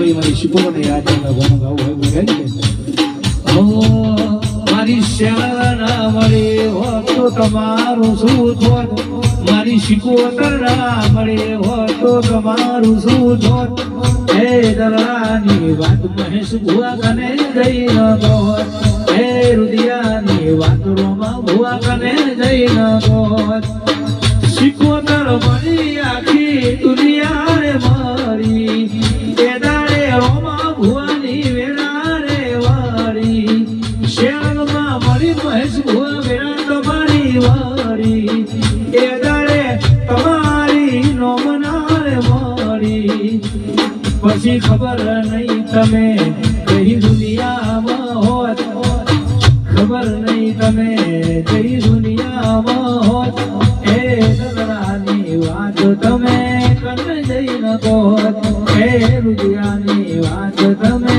ભાઈ મારી શીખોને યાદ આવે ગોમ ગાવું હોય કે મારી શેણા મળે હોત તો તમારું શું થોત મારી શીખોતર ના મળે હોત તો તમારું શું થોત હે દલાની વાત મહેશ ભુવા કને જઈ ન ગોત હે રુદિયાની વાત રોમા ભુવા કને જઈ ન ગોત શીખોતર મળી આખી દુનિયા રે મારી એ દાડે રોમા ભુવાની વેળા રે વારી શેણમાં મળી મહેશ ભુવા વેળા તમારી વારી એ દાડે તમારી નોમના રે મારી પછી ખબર નહીં તમે કઈ દુનિયામાં હોત ખબર નહીં તમે કઈ દુનિયામાં હોત એ દલરાની વાત તમે કને જઈ ન ગોત એ રુદિયાની વાત તમે